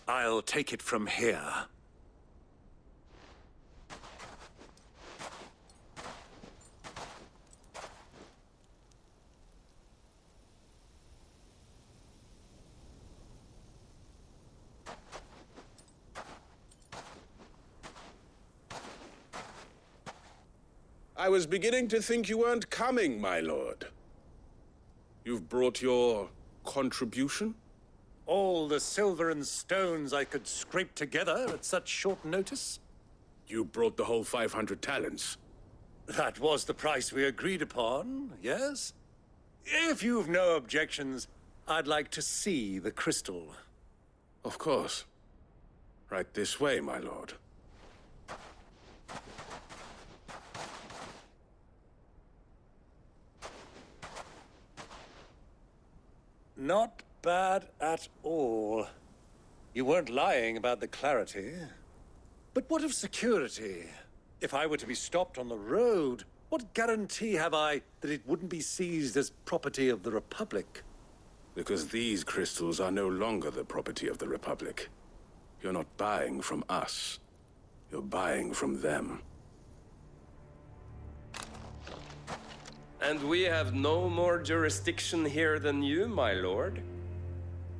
I'll take it from here. I was beginning to think you weren't coming, my lord. You've brought your contribution? All the silver and stones I could scrape together at such short notice? You brought the whole 500 talents. That was the price we agreed upon, yes? If you've no objections, I'd like to see the crystal. Of course. Right this way, my lord. Not bad at all. You weren't lying about the clarity. But what of security? If I were to be stopped on the road, what guarantee have I that it wouldn't be seized as property of the Republic? Because these crystals are no longer the property of the Republic. You're not buying from us. You're buying from them. And we have no more jurisdiction here than you, my lord.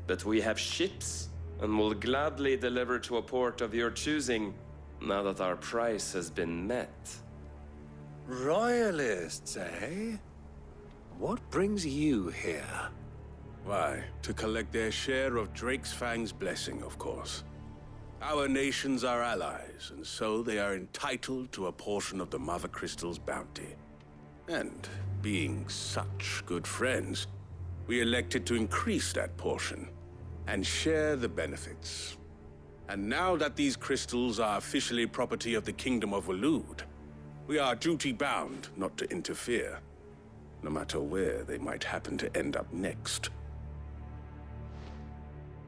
But we have ships, and will gladly deliver to a port of your choosing, now that our price has been met. Royalists, eh? What brings you here? Why, to collect their share of Drake's Fang's blessing, of course. Our nations are allies, and so they are entitled to a portion of the Mother Crystal's bounty. And, being such good friends, we elected to increase that portion and share the benefits. And now that these crystals are officially property of the Kingdom of Waloed, we are duty-bound not to interfere, no matter where they might happen to end up next.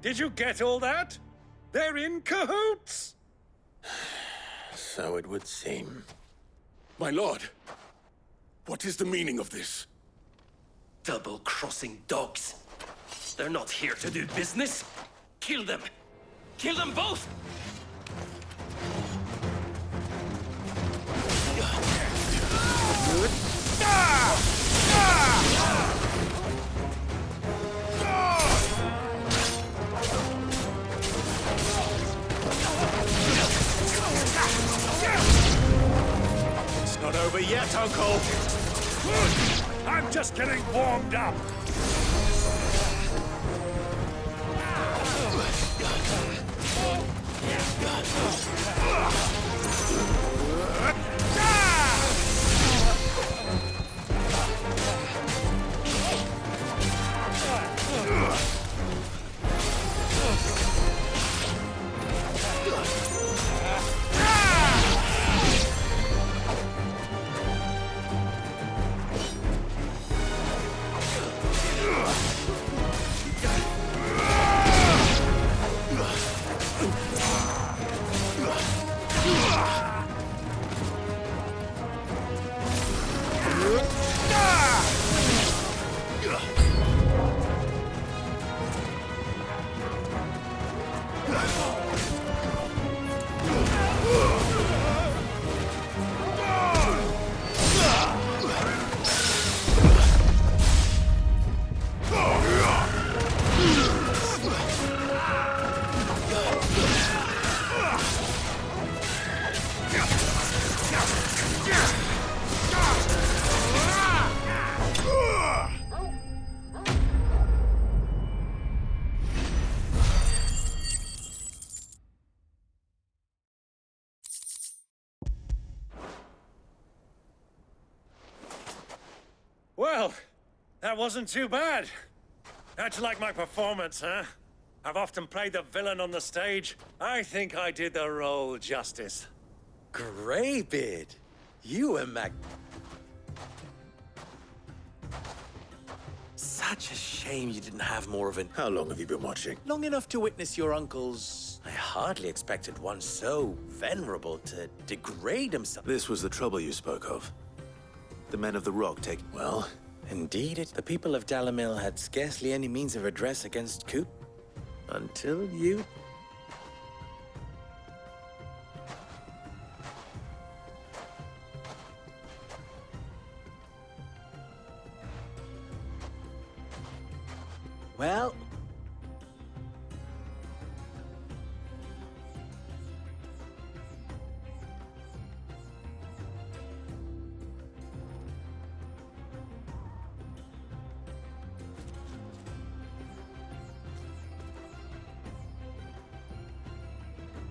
Did you get all that? They're in cahoots! So it would seem. My lord, what is the meaning of this? Double-crossing dogs. They're not here to do business. Kill them! Kill them both! It's not over yet, Uncle! I'm just getting warmed up! Well, that wasn't too bad. How'd you like my performance, huh? I've often played the villain on the stage. I think I did the role justice. Greybeard, you were Such a shame you didn't have more of an... How long have you been watching? Long enough to witness your uncle's... I hardly expected one so venerable to degrade himself. This was the trouble you spoke of. The men of the Rock take... Well, indeed, the people of Dalamil had scarcely any means of redress against Coop. Until you... Well...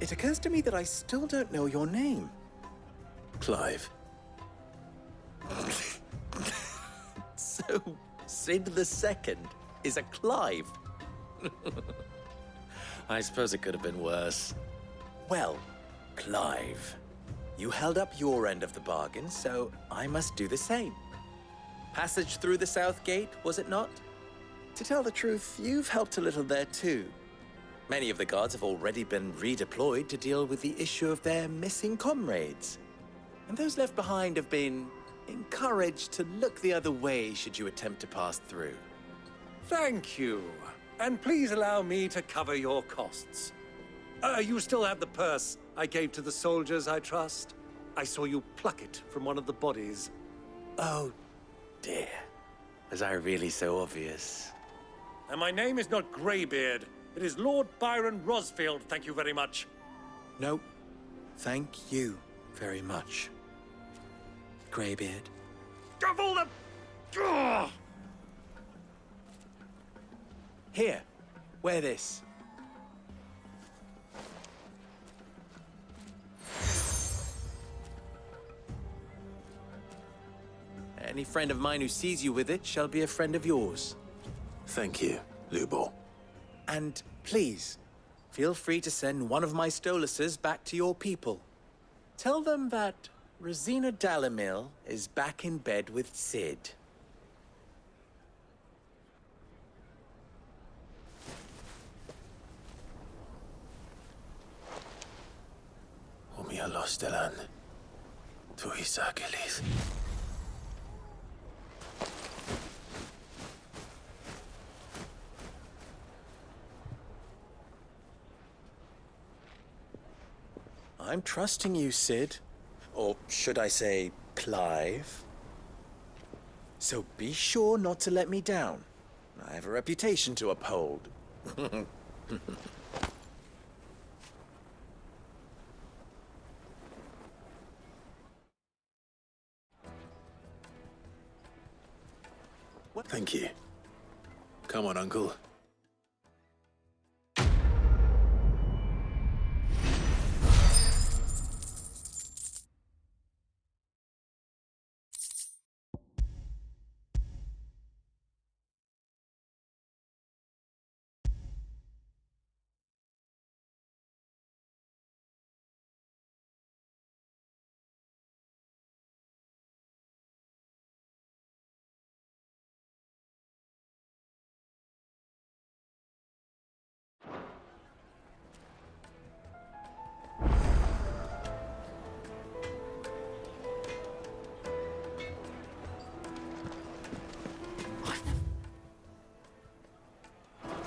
It occurs to me that I still don't know your name. Clive. So, Sid the Second is a Clive? I suppose it could have been worse. Well, Clive, you held up your end of the bargain, so I must do the same. Passage through the South Gate, was it not? To tell the truth, you've helped a little there too. Many of the guards have already been redeployed to deal with the issue of their missing comrades. And those left behind have been encouraged to look the other way should you attempt to pass through. Thank you. And please allow me to cover your costs. You still have the purse I gave to the soldiers, I trust? I saw you pluck it from one of the bodies. Oh, dear. Was I really so obvious? And my name is not Greybeard. It is Lord Byron Rosfield, thank you very much. No, thank you very much, Greybeard. Of all the... Ugh! Here, wear this. Any friend of mine who sees you with it shall be a friend of yours. Thank you, Lubor. And please, feel free to send one of my Stoluses back to your people. Tell them that Rosina Dalamil is back in bed with Sid. Umia Lostelan. Tuisa Gelith. I'm trusting you, Sid. Or should I say, Clive? So be sure not to let me down. I have a reputation to uphold. Thank you. Come on, Uncle.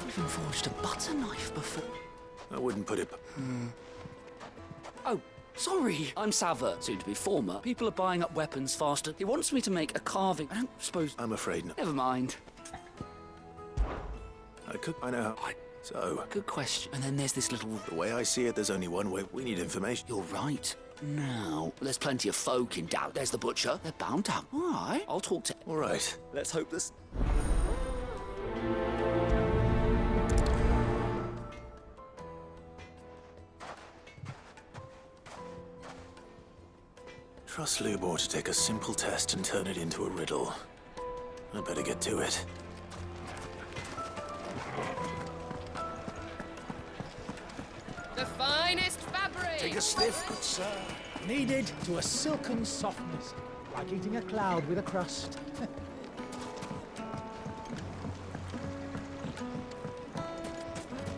Even forged a butter knife before. I wouldn't put it... Oh, sorry. I'm Sava, soon to be former. People are buying up weapons faster. He wants me to make a carving. I don't suppose... I'm afraid not. Never mind. I know how... So, Good question. And then there's this little... the way I see it, there's only one way. We need information. You're right. Now, there's plenty of folk in Dal. There's the butcher. They're bound up. All right. I'll talk to... All right. Let's hope this... Trust Lubor to take a simple test and turn it into a riddle. I better get to it. The finest fabric! Take a sniff, good sir. Kneaded to a silken softness, like eating a cloud with a crust.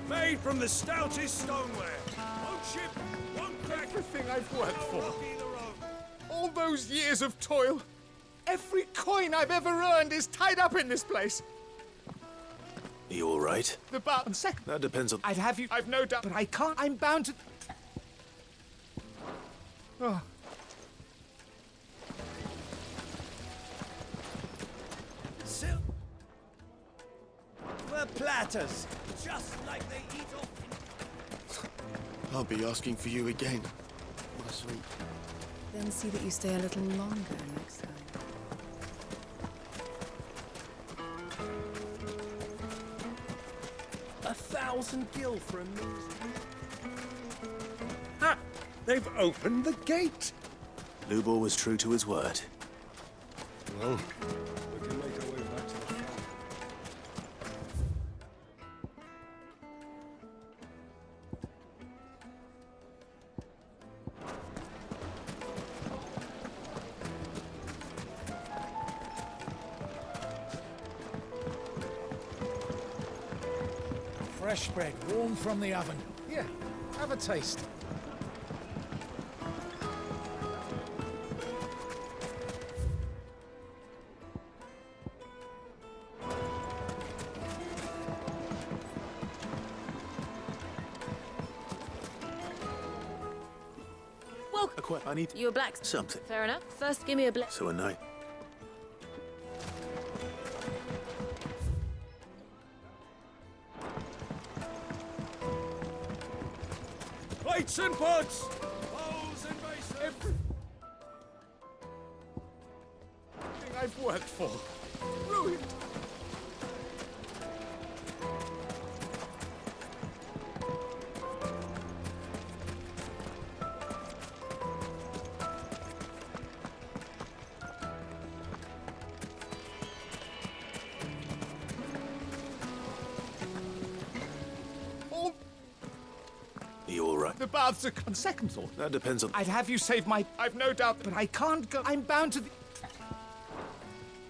Made from the stoutest stoneware. One chip, one crack. Everything I've worked for. All those years of toil. Every coin I've ever earned is tied up in this place. Are you all right? The bar and second. That depends on... I'd have you. I've no doubt, but I can't. I'm bound to. Oh. Silver platters, just like they eat off. I'll be asking for you again. My sweet. Then see that you stay a little longer next time. $1,000 for a meal. Ha! They've opened the gate. Lubor was true to his word. Well, we can make our way back to the front. Fresh bread, warm from the oven. Here, have a taste. Welcome. I need You a black? something. Fair enough. First, give me a black. So a night. Plates and pots! Bowls and basins! Everything I've worked for. Ruined. All Are you all right? the baths are on second thought. That depends on... I'd have you save my. I've no doubt, but I can't go. I'm bound to the.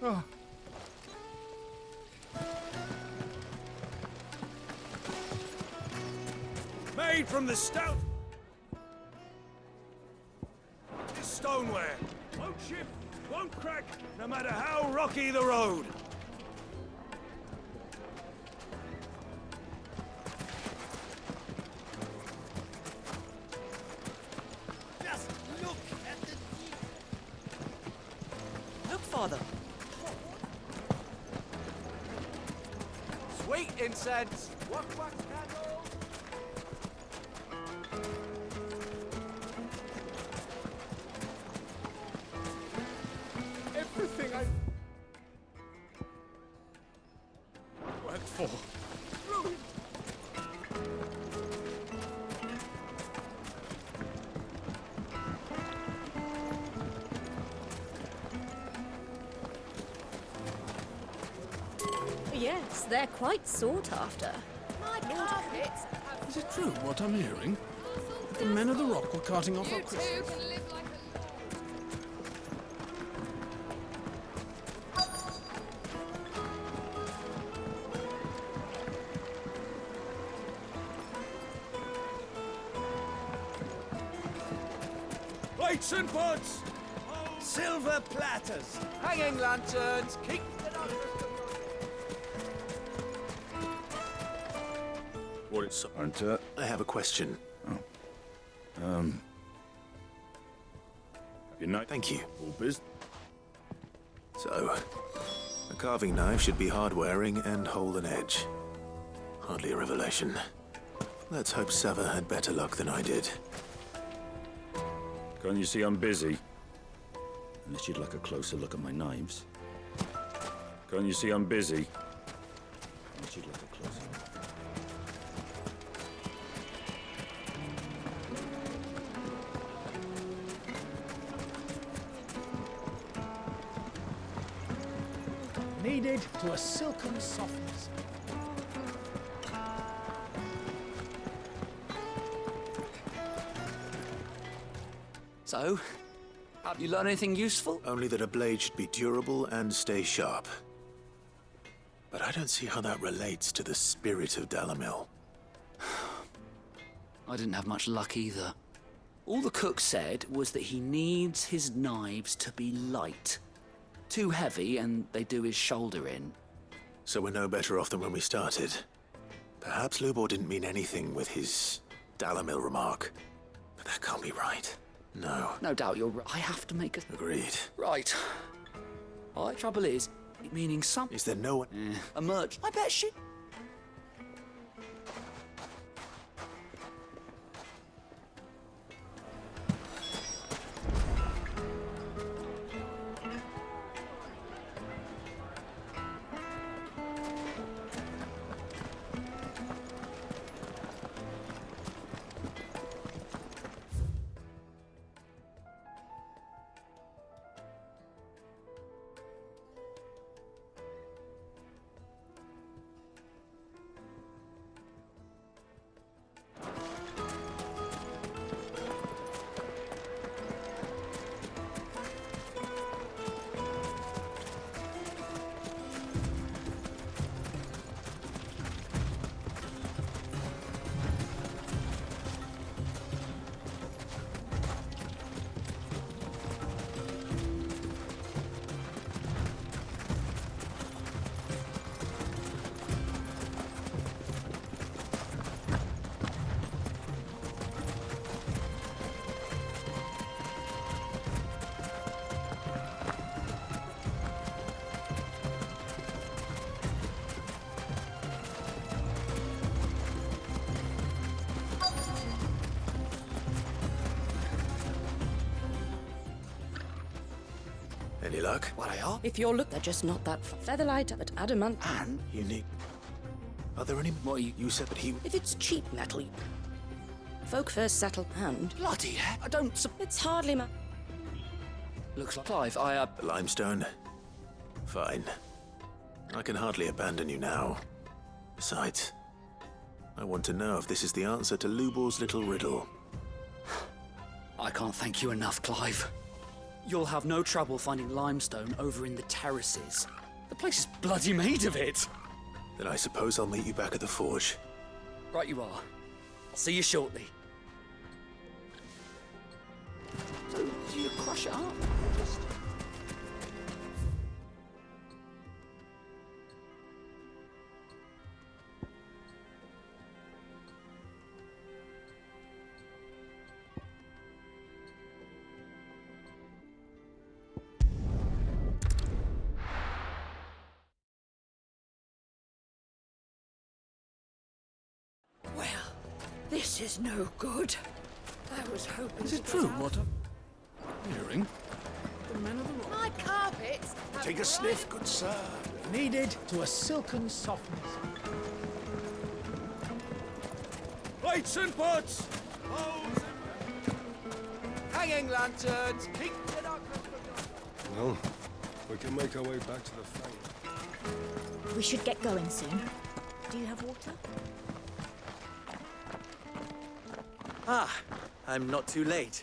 Oh. Made from the stout... This stoneware. Won't chip, won't crack, no matter how rocky the road. Just look at the... Look, Father. Sweet incense. Wax candles. Everything I worked for. Ruined. Yes, they're quite sought after. My carpets. Is it true what I'm hearing? That the men of the rock were carting off our Christmas? Plates and pots! Silver platters. Hanging lanterns. Keep it up. What it's... Hunter? I have a question. Good night. Thank you. All biz. So, a carving knife should be hard-wearing and hold an edge. Hardly a revelation. Let's hope Sava had better luck than I did. Can't you see I'm busy? Unless you'd like a closer look at my knives. Can't you see I'm busy? Unless you'd like a closer look. Kneaded to a silken softness. So, have you learned anything useful? Only that a blade should be durable and stay sharp. But I don't see how that relates to the spirit of Dalamil. I didn't have much luck either. All the cook said was that he needs his knives to be light. Too heavy and they do his shoulder in. So we're no better off than when we started. Perhaps Lubor didn't mean anything with his Dalamil remark. But that can't be right. No. No doubt you're right. I have to make a... Agreed. Right. My trouble is, meaning something. Is there no one... A merch. I bet she... Any luck? What I are? If you're they're just not that featherlight, but adamant. And Unique. Are there any... What You said that he... If it's cheap metal, folk first settle and... bloody heck, I don't... It's hardly Looks like Clive, The limestone? Fine. I can hardly abandon you now. Besides, I want to know if this is the answer to Lubor's little riddle. I can't thank you enough, Clive. You'll have no trouble finding limestone over in the terraces. The place is bloody made of it. Then I suppose I'll meet you back at the forge. Right you are. I'll see you shortly. So, do you crush it up? Or just... Well, this is no good. I was hoping... Is it true what I'm hearing? My carpets have Take a sniff, good sir. Kneaded to a silken softness. Lights and pots! Hanging lanterns! Keep Well, we can make our way back to the Fang. We should get going soon. Do you have water? Ah, I'm not too late.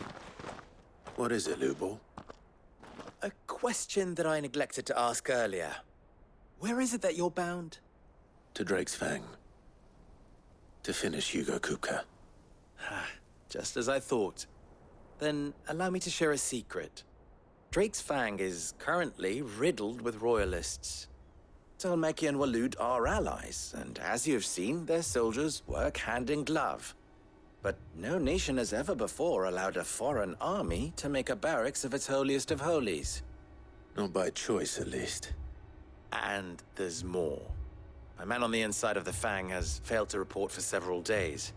What is it, Lubor? A question that I neglected to ask earlier. Where is it that you're bound? To Drake's Fang. To finish Hugo Kupka. Just as I thought. Then allow me to share a secret. Drake's Fang is currently riddled with royalists. Talmeki and Walud are allies, and as you've seen, their soldiers work hand in glove. But no nation has ever before allowed a foreign army to make a barracks of its holiest of holies. Not by choice, at least. And there's more. My man on the inside of the Fang has failed to report for several days.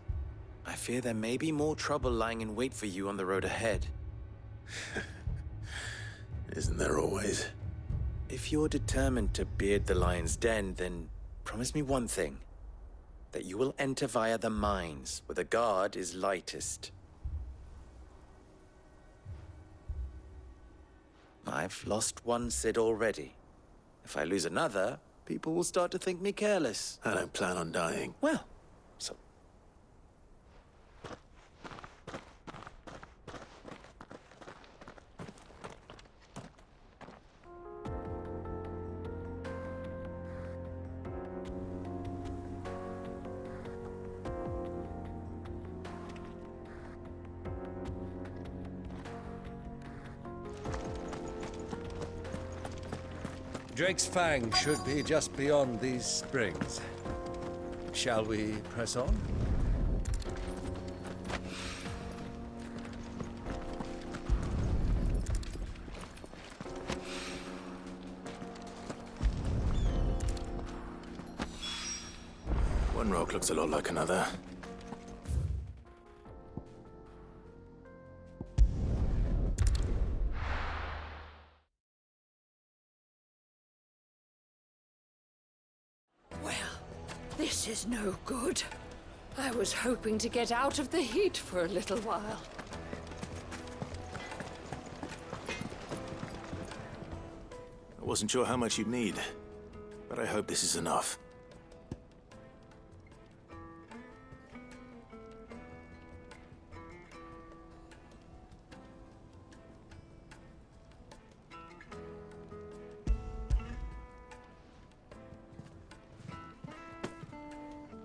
I fear there may be more trouble lying in wait for you on the road ahead. Isn't there always? If you're determined to beard the lion's den, then promise me one thing. That you will enter via the mines, where the guard is lightest. I've lost one Cid already. If I lose another, people will start to think me careless. I don't plan on dying. Well, so... Drake's Fang should be just beyond these springs. Shall we press on? One rock looks a lot like another. Well, this is no good. I was hoping to get out of the heat for a little while. I wasn't sure how much you'd need, but I hope this is enough.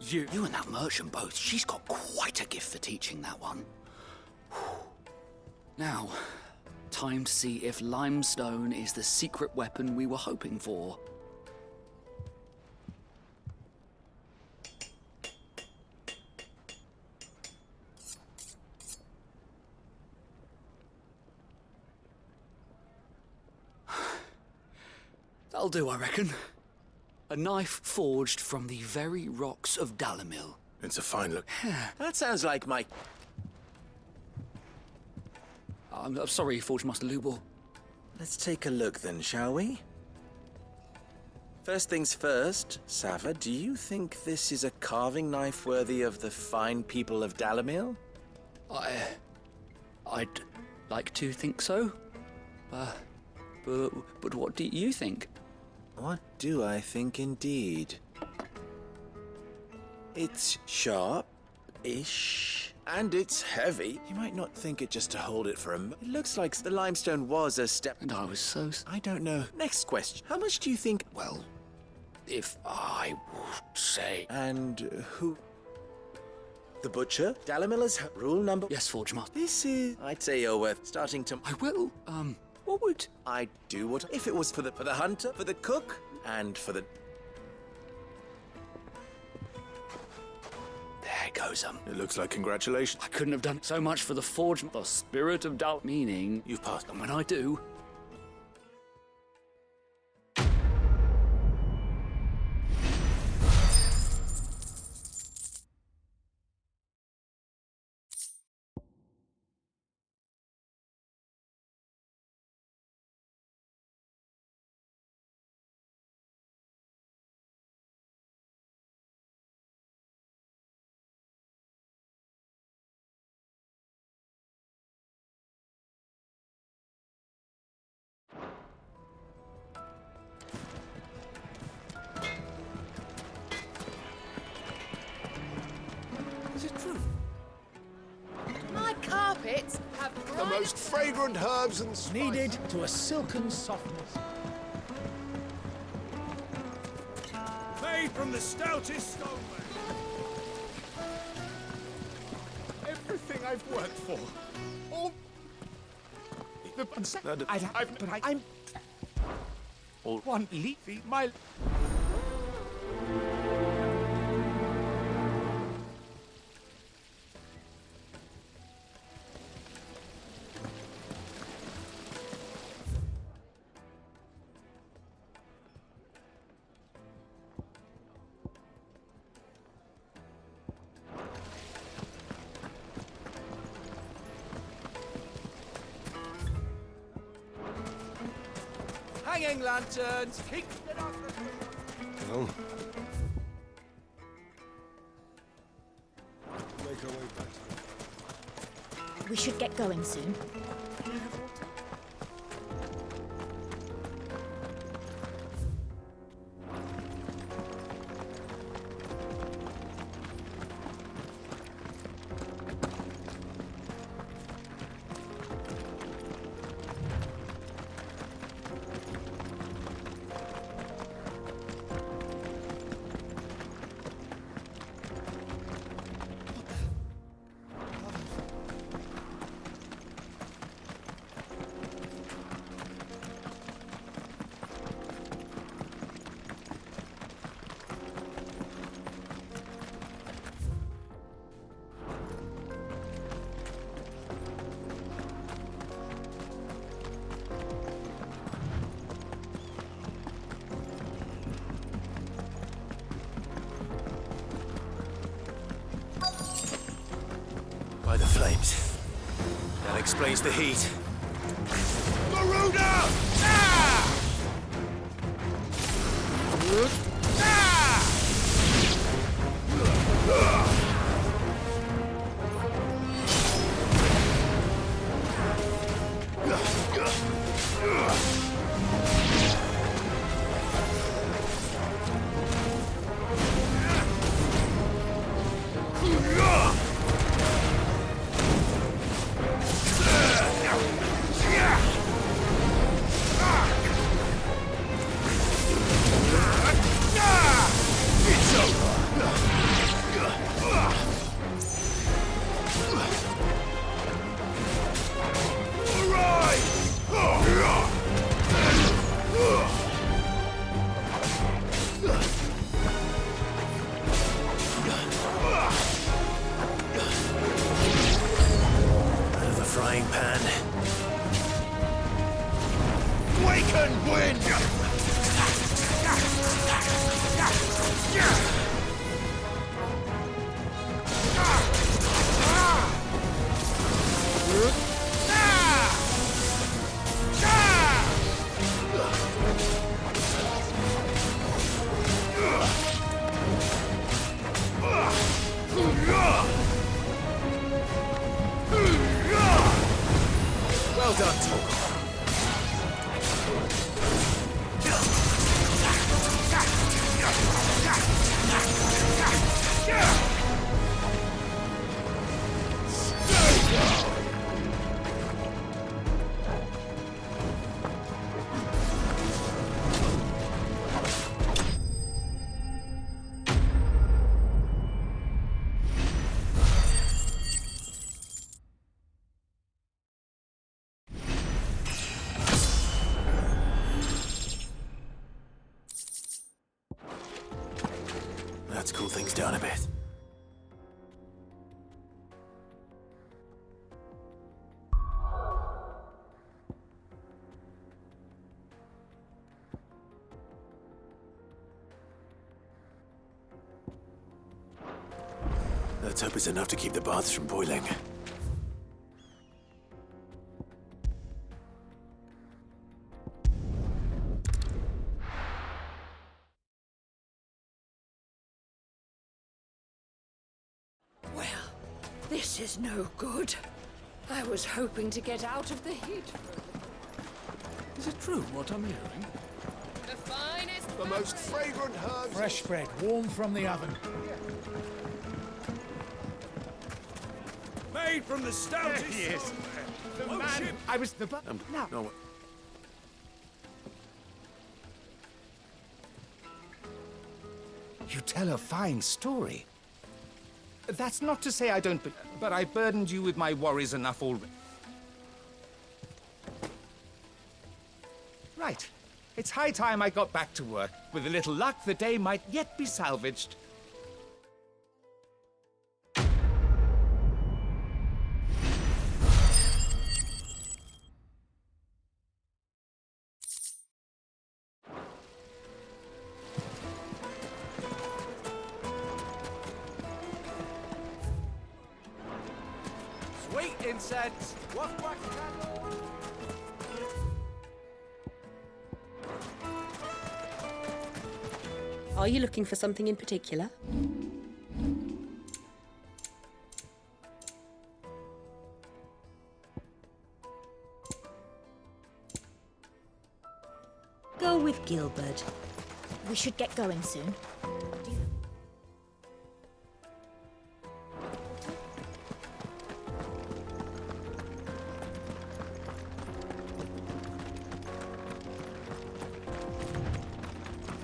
You and that merchant both, she's got quite a gift for teaching that one. Now, time to see if limestone is the secret weapon we were hoping for. That'll do, I reckon. A knife forged from the very rocks of Dalamil. It's a fine look. That sounds like my... I'm sorry, Forge Master Lubor. Let's take a look then, shall we? First things first, Sava, do you think this is a carving knife worthy of the fine people of Dalamil? I'd like to think so. But what do you think? What do I think indeed? It's sharp-ish, and it's heavy. You might not think it just to hold it for a moment. It looks like the limestone was a step... And I was so... I don't know. Next question. How much do you think... Well, if I would say... And who... The butcher? Dalamil's rule number... Yes, Forge Master. This is... I'd say you're worth starting to... I will, what would... I'd do what... If it was for the hunter, for the cook, and for the... There goes It looks like congratulations. I couldn't have done so much for the Forge... The spirit of doubt, meaning... You've passed. And when I do... Is it true? My carpets have The most fragrant herbs and spices. Kneaded to a silken softness. Made from the stoutest stonework. Everything I've worked for. All... I'm... All... One leafy, my... Hanging lanterns, kick it off the... Well, make our way back to the... We should get going soon. That explains the heat. Garuda! Ah! Ah! Out of the frying pan. We can win! Well done, Torgal. Let's cool things down a bit. Let's hope it's enough to keep the baths from boiling. Well, this is no good. I was hoping to get out of the heat for a little. Is it true what I'm hearing? The finest, The most fragrant herbs. Fresh bread, warm from the oven. Made from the stoutest... There he is. The Oh, man. shit. I was the. Now, No, you tell a fine story. That's not to say I don't, but I burdened you with my worries enough already. Right. It's high time I got back to work. With a little luck, the day might yet be salvaged. Sweet incense! Waft wax candle! Are you looking for something in particular? Go with Gilbert. We should get going soon.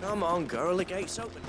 Come on, girl, the gate's open.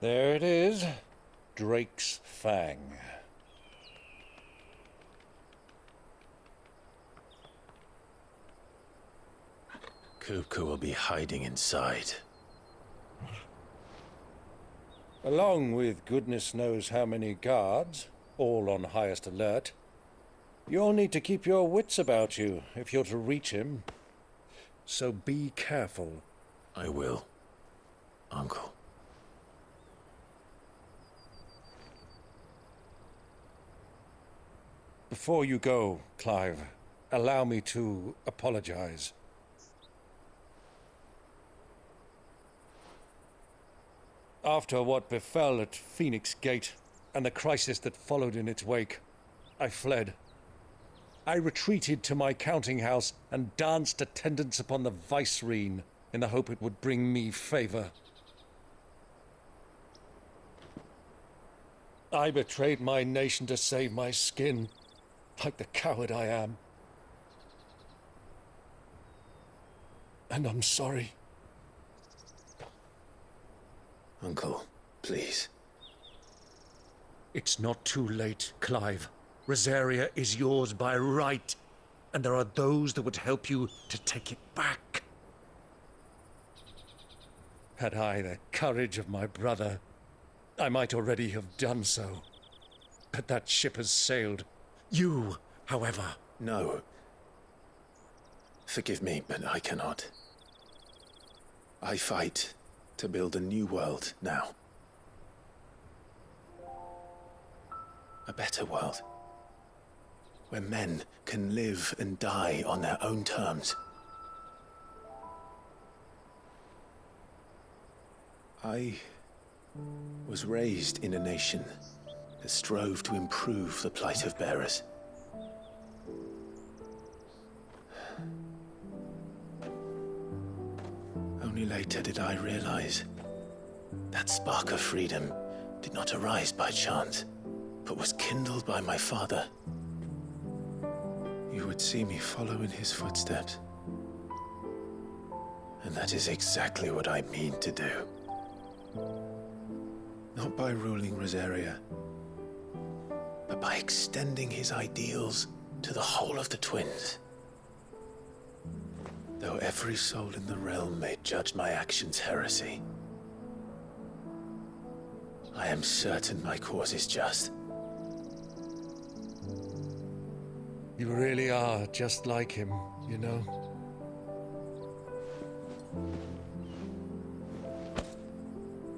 There it is. Drake's Fang. Kupka will be hiding inside. Along with goodness knows how many guards, all on highest alert. You'll need to keep your wits about you if you're to reach him. So be careful. I will, Uncle. Before you go, Clive, allow me to apologize. After what befell at Phoenix Gate and the crisis that followed in its wake, I fled. I retreated to my counting house and danced attendance upon the vicereine in the hope it would bring me favor. I betrayed my nation to save my skin, like the coward I am. And I'm sorry. Uncle, please. It's not too late, Clive. Rosaria is yours by right, and there are those that would help you to take it back. Had I the courage of my brother, I might already have done so. But that ship has sailed. You, however... No. Forgive me, but I cannot. I fight to build a new world now. A better world. Where men can live and die on their own terms. I was raised in a nation that strove to improve the plight of bearers. Only later did I realize that spark of freedom did not arise by chance, but was kindled by my father. You would see me follow in his footsteps. And that is exactly what I mean to do. Not by ruling Rosaria, but by extending his ideals to the whole of the twins. Though every soul in the realm may judge my actions heresy, I am certain my cause is just. You really are just like him, you know?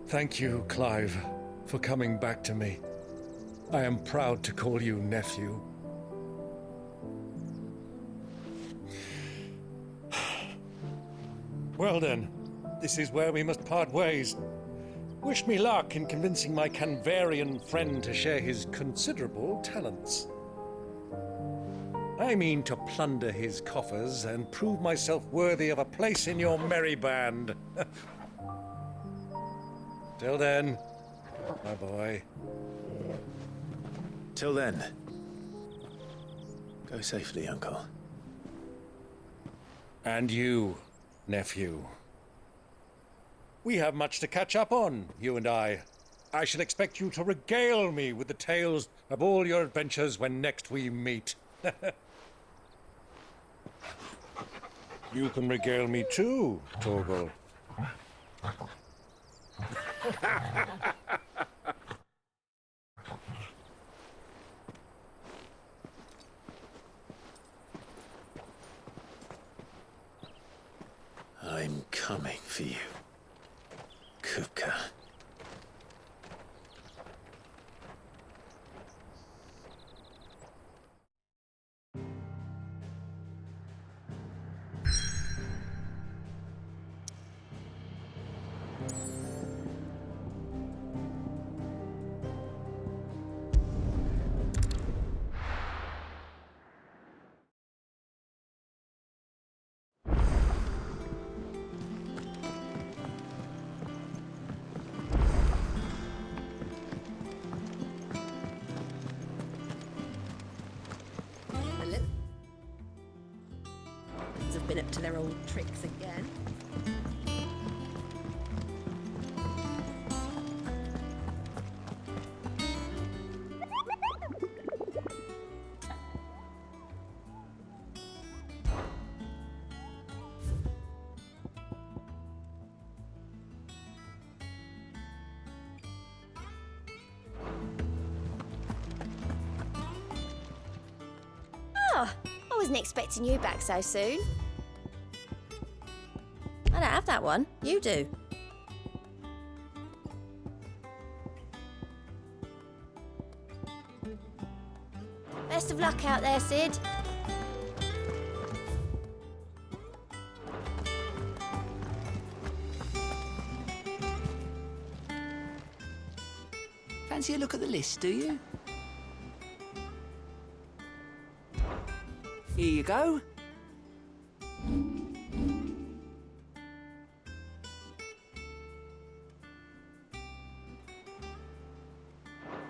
Thank you, Clive, for coming back to me. I am proud to call you nephew. Well then, this is where we must part ways. Wish me luck in convincing my Canvarian friend to share his considerable talents. I mean to plunder his coffers and prove myself worthy of a place in your merry band. Till then, my boy. Till then, go safely, Uncle. And you, nephew. We have much to catch up on, you and I. I shall expect you to regale me with the tales of all your adventures when next we meet. You can regale me too, Torgal. I'm coming for you, Kupka. Have been up to their old tricks again. Ah, I wasn't expecting you back so soon. I don't have that one. You do. Best of luck out there, Sid. Fancy a look at the list, do you? Here you go.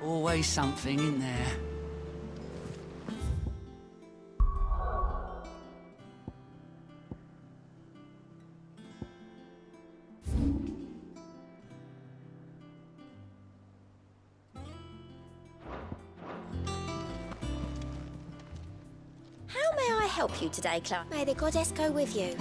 Always something in there. How may I help you today, Clark? May the goddess go with you.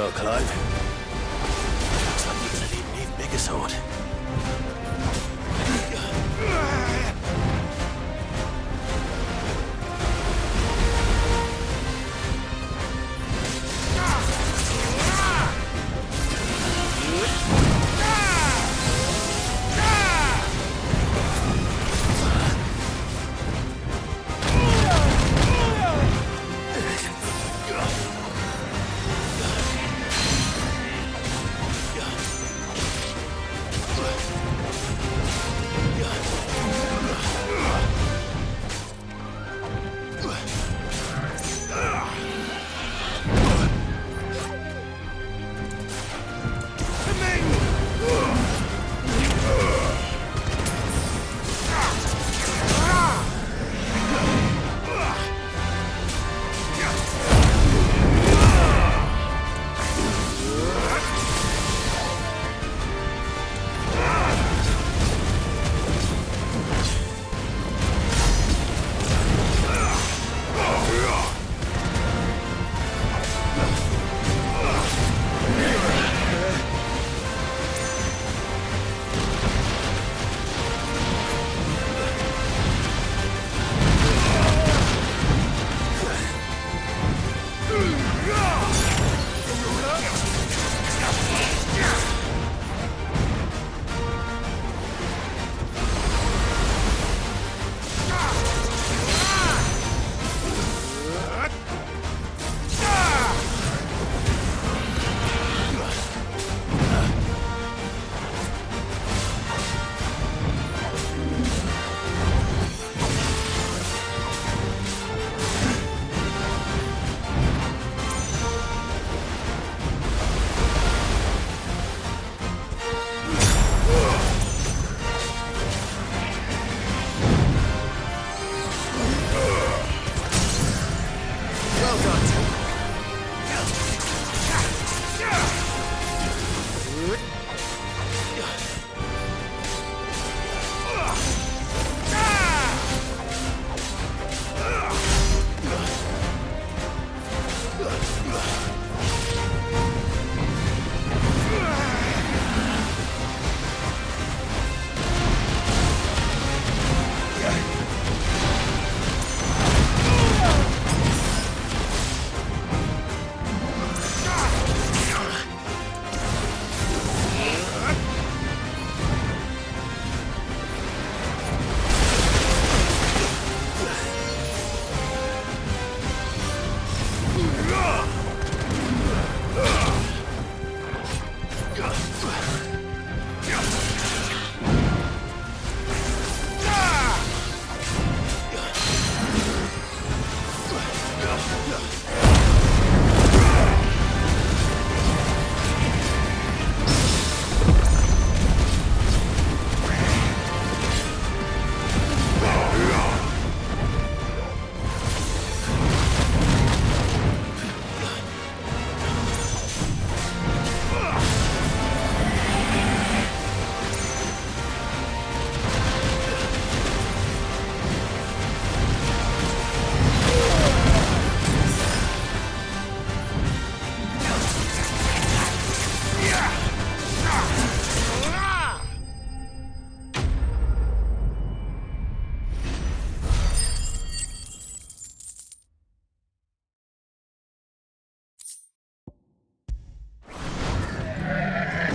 well, Clive. Looks like you're gonna need an even bigger sword.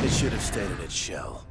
It should have stayed in its shell.